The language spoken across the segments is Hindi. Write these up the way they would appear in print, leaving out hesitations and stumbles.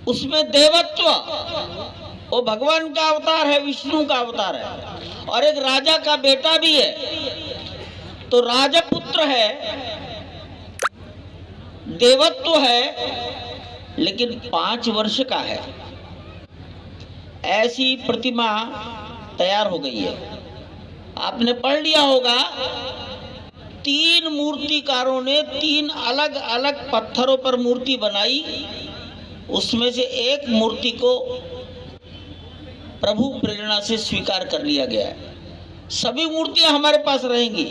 उसमें देवत्व, वो भगवान का अवतार है, विष्णु का अवतार है, और एक राजा का बेटा भी है, तो राजपुत्र है, देवत्व है, लेकिन 5 वर्ष का है। ऐसी प्रतिमा तैयार हो गई है। आपने पढ़ लिया होगा, 3 मूर्तिकारों ने 3 अलग अलग पत्थरों पर मूर्ति बनाई। उसमें से एक मूर्ति को प्रभु प्रेरणा से स्वीकार कर लिया गया है। सभी मूर्तियां हमारे पास रहेंगी।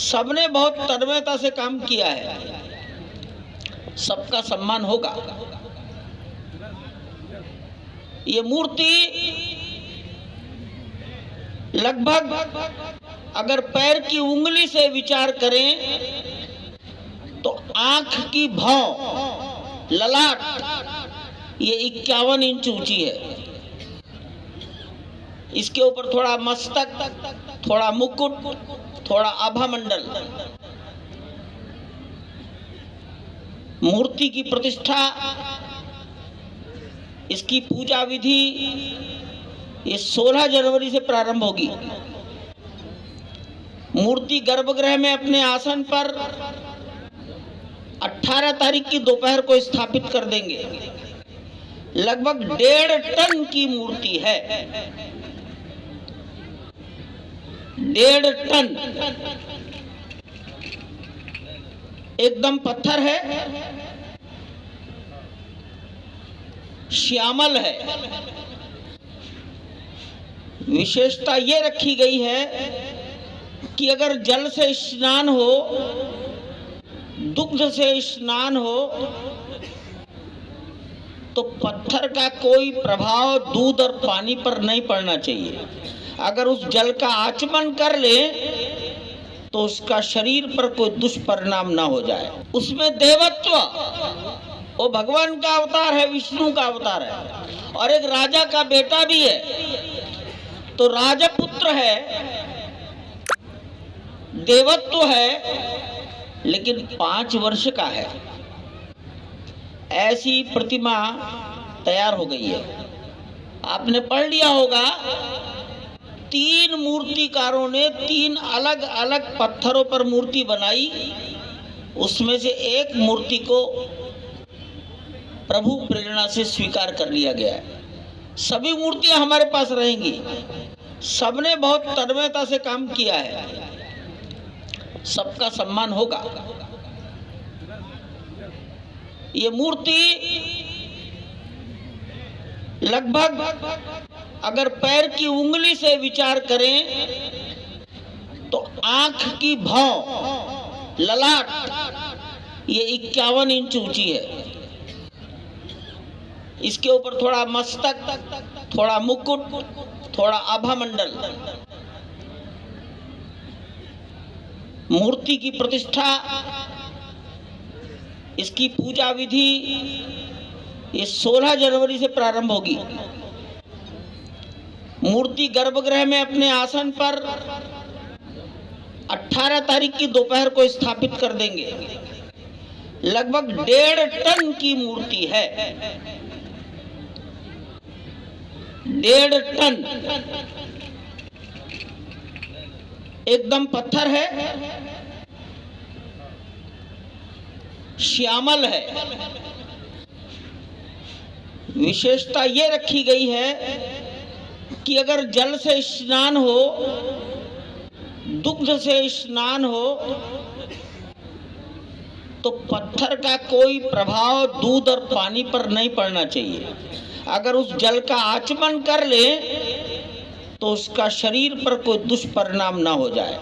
सबने बहुत तन्मयता से काम किया है, सबका सम्मान होगा। ये मूर्ति लगभग अगर पैर की उंगली से विचार करें तो आंख की भौं, ललाट, ये 51 इंच ऊंची है। इसके ऊपर थोड़ा मस्तक, थोड़ा मुकुट, थोड़ा आभा मंडल। मूर्ति की प्रतिष्ठा, इसकी पूजा विधि ये 16 जनवरी से प्रारंभ होगी। मूर्ति गर्भगृह में अपने आसन पर 18 तारीख की दोपहर को स्थापित कर देंगे। लगभग 1.5 टन की मूर्ति है, 1.5 टन। एकदम पत्थर है, श्यामल है। विशेषता ये रखी गई है कि अगर जल से स्नान हो, दुग्ध से स्नान हो, तो पत्थर का कोई प्रभाव दूध और पानी पर नहीं पड़ना चाहिए। अगर उस जल का आचमन कर ले तो उसका शरीर पर कोई दुष्परिणाम ना हो जाए। उसमें देवत्व, वो भगवान का अवतार है, विष्णु का अवतार है, और एक राजा का बेटा भी है, तो राजपुत्र है, देवत्व है, लेकिन 5 वर्ष का है। ऐसी प्रतिमा तैयार हो गई है। आपने पढ़ लिया होगा, 3 मूर्तिकारों ने 3 अलग अलग पत्थरों पर मूर्ति बनाई। उसमें से एक मूर्ति को प्रभु प्रेरणा से स्वीकार कर लिया गया है। सभी मूर्तियां हमारे पास रहेंगी। सबने बहुत तन्मयता से काम किया है, सबका सम्मान होगा। ये मूर्ति लगभग अगर पैर की उंगली से विचार करें तो आंख की भौं, ललाट, ये 51 इंच ऊंची है। इसके ऊपर थोड़ा मस्तक, थोड़ा मुकुट, थोड़ा आभा मंडल। मूर्ति की प्रतिष्ठा, इसकी पूजा विधि ये 16 जनवरी से प्रारंभ होगी। मूर्ति गर्भगृह में अपने आसन पर 18 तारीख की दोपहर को स्थापित कर देंगे। लगभग 1.5 टन की मूर्ति है, 1.5 टन। एकदम पत्थर है, श्यामल है। विशेषता ये रखी गई है कि अगर जल से स्नान हो, दुग्ध से स्नान हो, तो पत्थर का कोई प्रभाव दूध और पानी पर नहीं पड़ना चाहिए। अगर उस जल का आचमन कर ले तो उसका शरीर पर कोई दुष्परिणाम ना हो जाए।